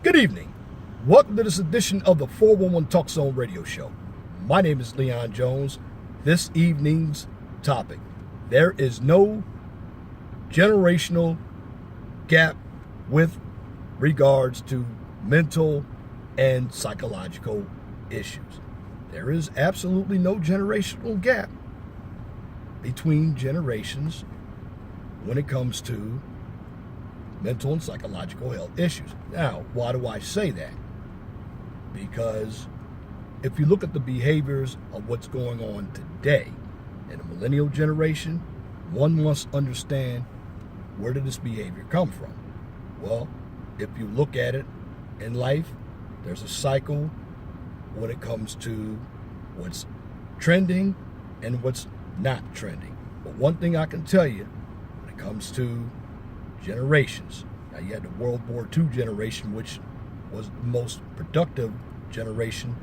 Good evening. Welcome to this edition of the 411 Talk Zone radio show. My name is Leon Jones. This evening's topic: there is no generational gap with regards to mental and psychological issues. There is absolutely no generational gap between generations when it comes to mental and psychological health issues. Now, why do I say that? Because if you look at the behaviors of what's going on today in the millennial generation, one must understand, where did this behavior come from? Well, if you look at it in life, there's a cycle when it comes to what's trending and what's not trending. But one thing I can tell you, when it comes to generations, now you had the World War II generation, which was the most productive generation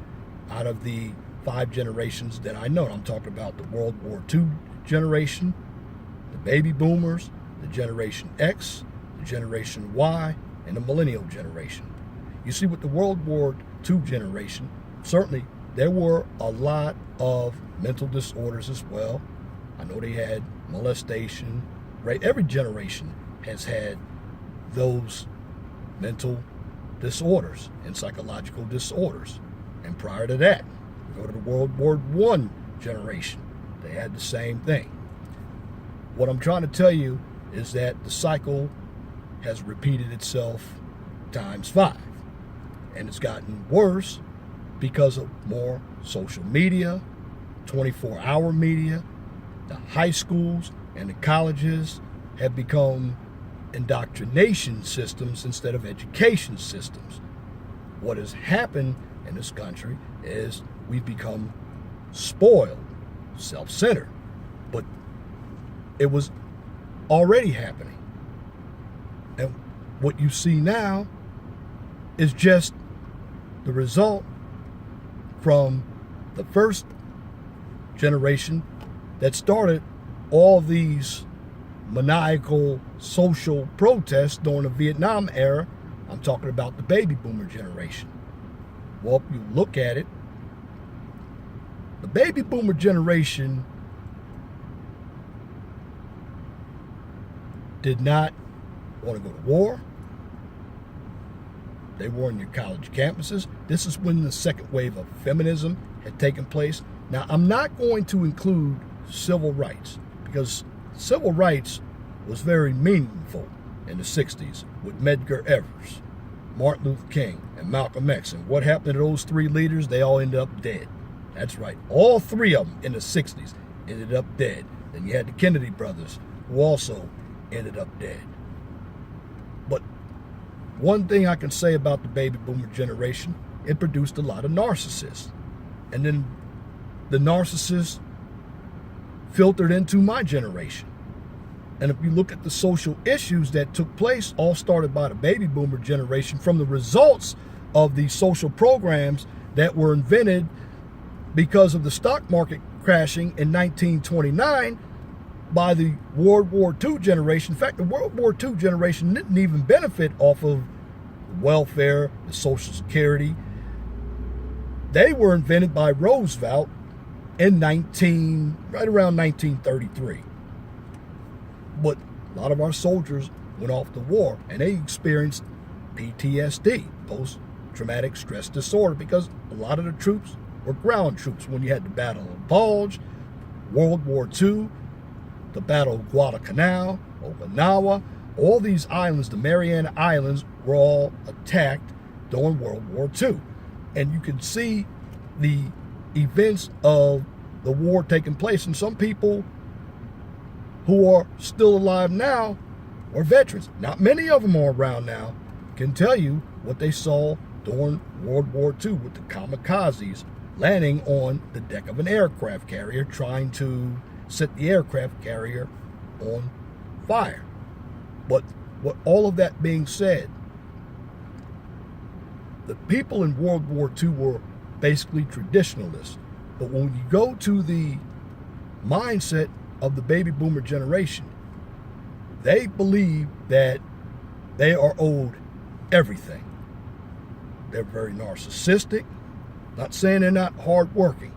out of the 5 generations that I know. I'm talking about the World War II generation, the baby boomers, the Generation X, the Generation Y, and the millennial generation. You see, with the World War II generation, certainly there were a lot of mental disorders as well. I know they had molestation, right? Every generation has had those mental disorders and psychological disorders. And prior to that, we go to the World War I generation. They had the same thing. What I'm trying to tell you is that the cycle has repeated itself times 5. And it's gotten worse because of more social media, 24-hour media. The high schools and the colleges have become indoctrination systems instead of education systems. What has happened in this country is we've become spoiled, self-centered, but it was already happening. And what you see now is just the result from the first generation that started all these maniacal social protests during the Vietnam era. I'm talking about the baby boomer generation. Well, if you look at it, the baby boomer generation did not want to go to war. They were on your college campuses. This is when the second wave of feminism had taken place. Now, I'm not going to include civil rights, because civil rights was very meaningful in the 60s with Medgar Evers, Martin Luther King, and Malcolm X. And what happened to those 3 leaders? They all ended up dead. That's right. All 3 of them in the 60s ended up dead. Then you had the Kennedy brothers, who also ended up dead. But one thing I can say about the baby boomer generation, it produced a lot of narcissists. And then the narcissists filtered into my generation. And if you look at the social issues that took place, all started by the baby boomer generation from the results of these social programs that were invented because of the stock market crashing in 1929 by the World War II generation. In fact, the World War II generation didn't even benefit off of welfare, the Social Security. They were invented by Roosevelt in right around 1933. But a lot of our soldiers went off to war and they experienced PTSD, post-traumatic stress disorder, because a lot of the troops were ground troops. When you had the Battle of Bulge, World War II, the Battle of Guadalcanal, Okinawa, all these islands, the Mariana Islands, were all attacked during World War II. And you can see the events of the war taking place. And some people who are still alive now are veterans. Not many of them are around now, can tell you what they saw during World War II with the kamikazes landing on the deck of an aircraft carrier, trying to set the aircraft carrier on fire. But with all of that being said, the people in World War II were basically traditionalists. But when you go to the mindset of the baby boomer generation, they believe that they are owed everything. They're very narcissistic. Not saying they're not hardworking,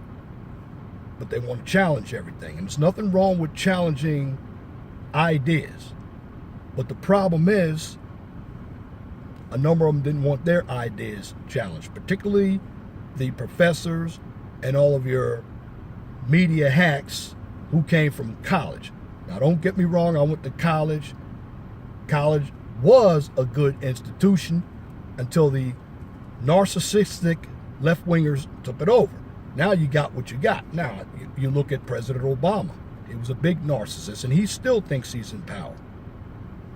but they want to challenge everything. And there's nothing wrong with challenging ideas. But the problem is, a number of them didn't want their ideas challenged, particularly the professors and all of your media hacks who came from college. Now, don't get me wrong, I went to college. College was a good institution until the narcissistic left-wingers took it over. Now you got what you got. Now, you look at President Obama. He was a big narcissist, and he still thinks he's in power.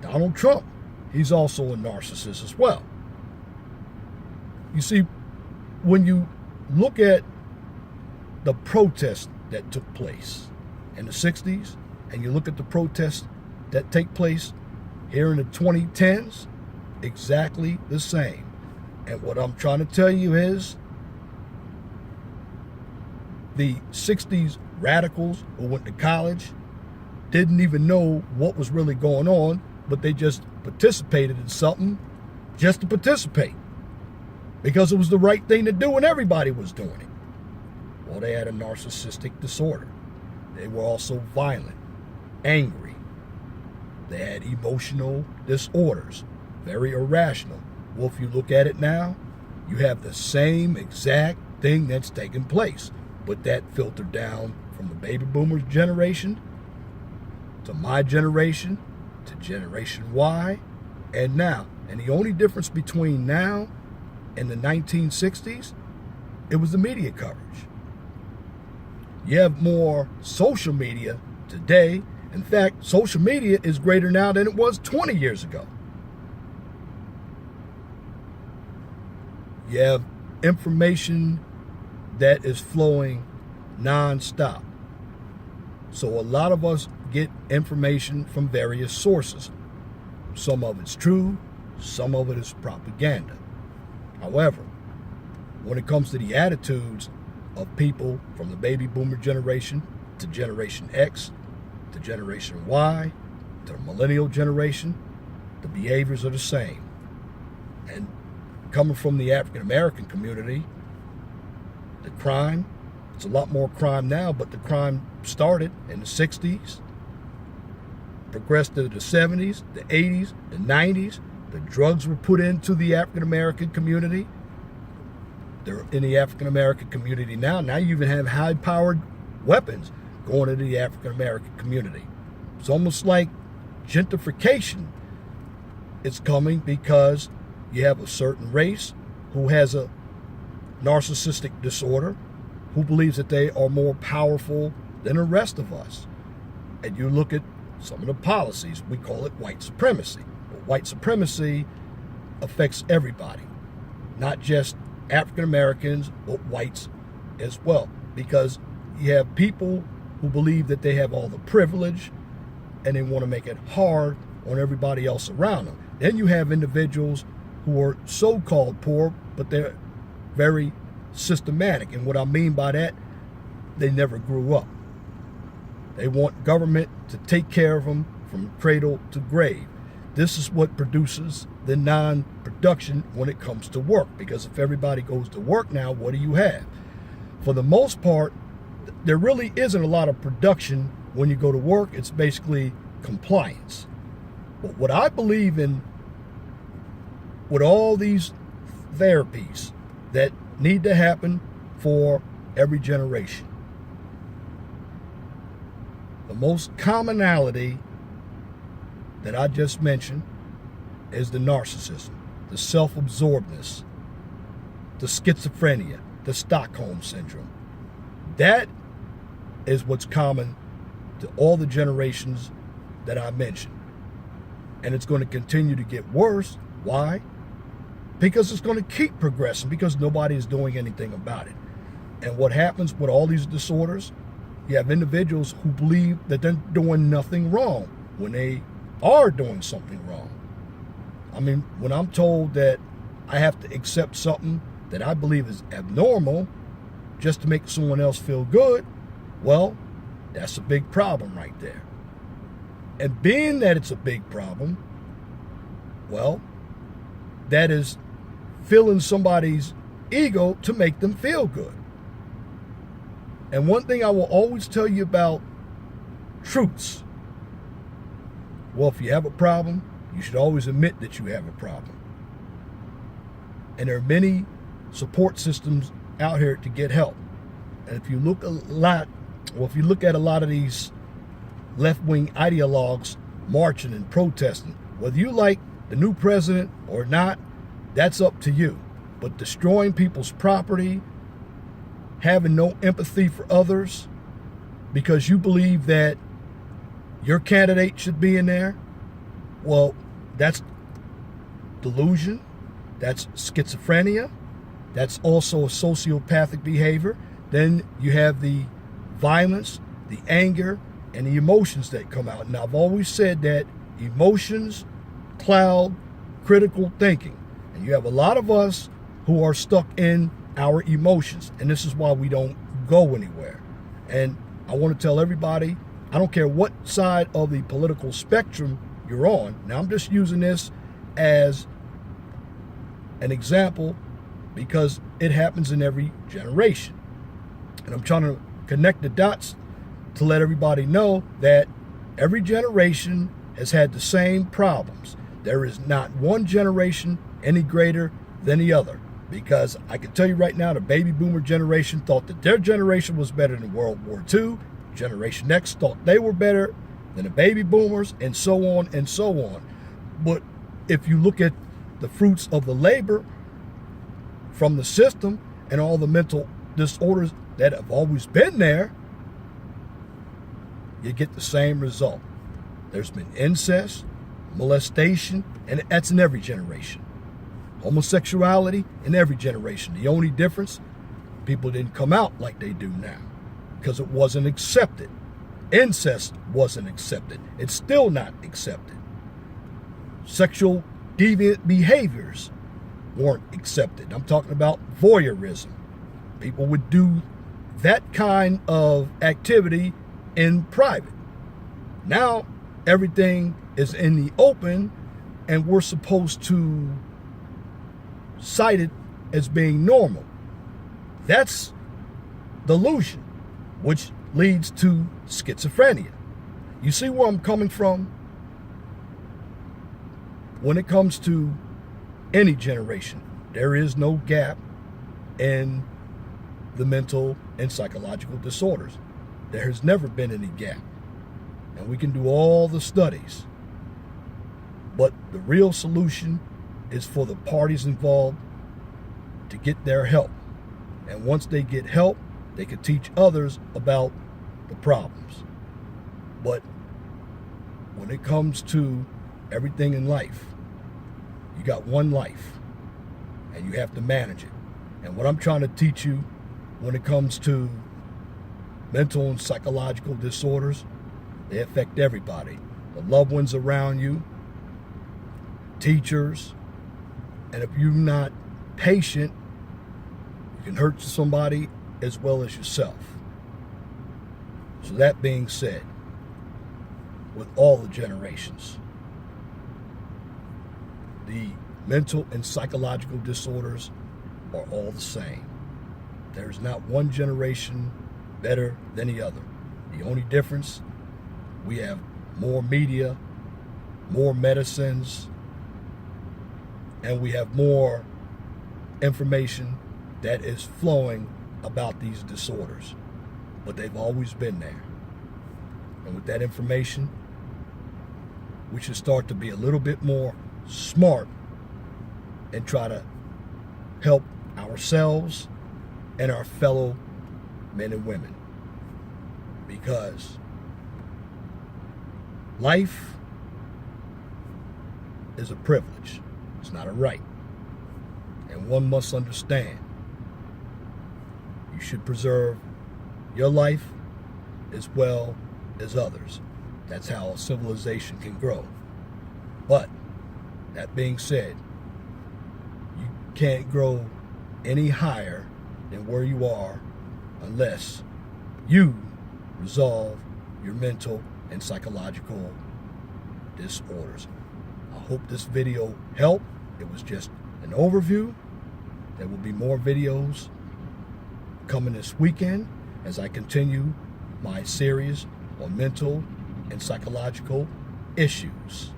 Donald Trump, he's also a narcissist as well. You see, when you look at the protests that took place in the 60s, and you look at the protests that take place here in the 2010s, exactly the same. And what I'm trying to tell you is, the 60s radicals who went to college didn't even know what was really going on, but they just participated in something just to participate because it was the right thing to do and everybody was doing it. Well, they had a narcissistic disorder. They were also violent, angry. They had emotional disorders, very irrational. Well, if you look at it now, you have the same exact thing that's taking place, but that filtered down from the baby boomers generation to my generation to Generation Y and now. And the only difference between now and the 1960s, it was the media coverage. You have more social media today. In fact, social media is greater now than it was 20 years ago. You have information that is flowing non-stop. So a lot of us get information from various sources. Some of it's true, some of it is propaganda. However, when it comes to the attitudes of people from the baby boomer generation to Generation X, to Generation Y, to the millennial generation, the behaviors are the same. And coming from the African American community, the crime, it's a lot more crime now, but the crime started in the 60s, progressed to the 70s, the 80s, the 90s. The drugs were put into the African American community. They're in the African American community now. Now you even have high-powered weapons going into the African American community. It's almost like gentrification is coming because you have a certain race who has a narcissistic disorder, who believes that they are more powerful than the rest of us. And you look at some of the policies, we call it white supremacy. But white supremacy affects everybody, not just African Americans, but whites as well. Because you have people who believe that they have all the privilege and they want to make it hard on everybody else around them. Then you have individuals who are so-called poor, but they're very systematic. And what I mean by that, they never grew up. They want government to take care of them from cradle to grave. This is what produces the non-production when it comes to work. Because if everybody goes to work now, what do you have? For the most part, there really isn't a lot of production when you go to work. It's basically compliance. But what I believe in with all these therapies that need to happen for every generation, the most commonality that I just mentioned is the narcissism, the self-absorbedness, the schizophrenia, the Stockholm syndrome. That is what's common to all the generations that I mentioned. And it's going to continue to get worse. Why? Because it's going to keep progressing, because nobody is doing anything about it. And what happens with all these disorders, you have individuals who believe that they're doing nothing wrong when they are doing something wrong. I mean, when I'm told that I have to accept something that I believe is abnormal just to make someone else feel good, well, that's a big problem right there. And being that it's a big problem, well, that is filling somebody's ego to make them feel good. And one thing I will always tell you about truths, well, if you have a problem, you should always admit that you have a problem. And there are many support systems out here to get help. And if you look at a lot of these left-wing ideologues marching and protesting, whether you like the new president or not, that's up to you. But destroying people's property, having no empathy for others because you believe that your candidate should be in there, well, that's delusion, that's schizophrenia, that's also a sociopathic behavior. Then you have the violence, the anger, and the emotions that come out. And I've always said that emotions cloud critical thinking. And you have a lot of us who are stuck in our emotions. And this is why we don't go anywhere. And I want to tell everybody, I don't care what side of the political spectrum you're on. Now, I'm just using this as an example because it happens in every generation. And I'm trying to connect the dots to let everybody know that every generation has had the same problems. There is not one generation any greater than the other. Because I can tell you right now, the baby boomer generation thought that their generation was better than World War II. Generation X thought they were better than the baby boomers, and so on and so on. But if you look at the fruits of the labor from the system and all the mental disorders that have always been there, you get the same result. There's been incest, molestation, and that's in every generation. Homosexuality in every generation. The only difference, people didn't come out like they do now because it wasn't accepted. Incest wasn't accepted. It's still not accepted. Sexual deviant behaviors weren't accepted. I'm talking about voyeurism. People would do that kind of activity in private. Now everything is in the open and we're supposed to cite it as being normal. That's delusion, which leads to schizophrenia. You see where I'm coming from? When it comes to any generation, there is no gap in the mental and psychological disorders. There has never been any gap. And we can do all the studies. But the real solution is for the parties involved to get their help. And once they get help, they can teach others about the problems. But when it comes to everything in life, you got one life and you have to manage it. And what I'm trying to teach you when it comes to mental and psychological disorders, they affect everybody. The loved ones around you, teachers, and if you're not patient, you can hurt somebody as well as yourself. So that being said, with all the generations, the mental and psychological disorders are all the same. There's not one generation better than the other. The only difference, we have more media, more medicines, and we have more information that is flowing about these disorders. But they've always been there. And with that information, we should start to be a little bit more smart and try to help ourselves and our fellow men and women. Because life is a privilege. It's not a right. And one must understand you should preserve your life as well as others. That's how a civilization can grow. But that being said, you can't grow any higher than where you are unless you resolve your mental and psychological disorders. I hope this video helped. It was just an overview. There will be more videos coming this weekend as I continue my series on mental and psychological issues.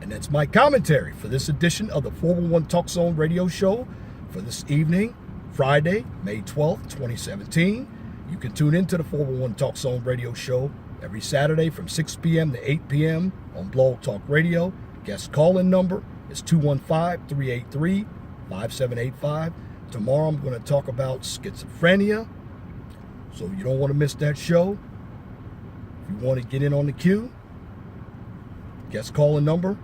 And that's my commentary for this edition of the 411 Talk Zone radio show for this evening, Friday, May 12th, 2017. You can tune into the 411 Talk Zone radio show every Saturday from 6 p.m. to 8 p.m. on Blog Talk Radio. Guest call-in number is 215-383-5785. Tomorrow I'm going to talk about schizophrenia, so you don't want to miss that show. If you want to get in on the queue, guest call-in number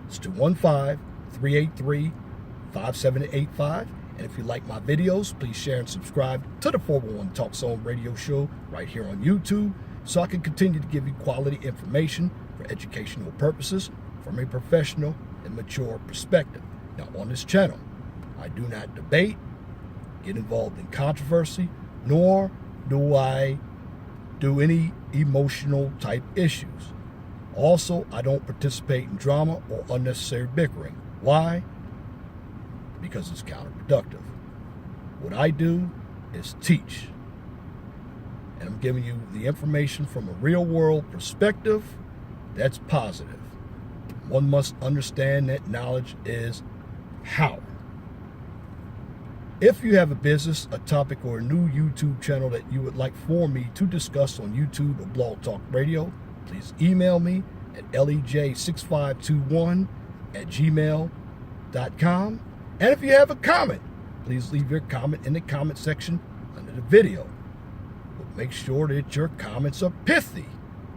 is 215-383-5785. And if you like my videos, please share and subscribe to the 411 Talk Zone radio show right here on YouTube so I can continue to give you quality information for educational purposes from a professional and mature perspective. Now, on this channel, I do not debate, get involved in controversy, nor do I do any emotional type issues. Also, I don't participate in drama or unnecessary bickering. Why? Because it's counterproductive. What I do is teach. And I'm giving you the information from a real world perspective that's positive. One must understand that knowledge is power. If you have a business, a topic, or a new YouTube channel that you would like for me to discuss on YouTube or Blog Talk Radio, please email me at lej6521@gmail.com. And if you have a comment, please leave your comment in the comment section under the video. But make sure that your comments are pithy,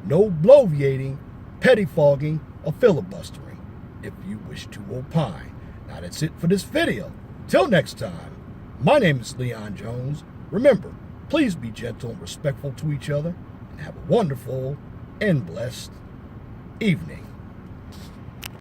no bloviating, pettifogging, or filibustering if you wish to opine. Now that's it for this video. Till next time, my name is Leon Jones. Remember, please be gentle and respectful to each other, and have a wonderful and blessed evening.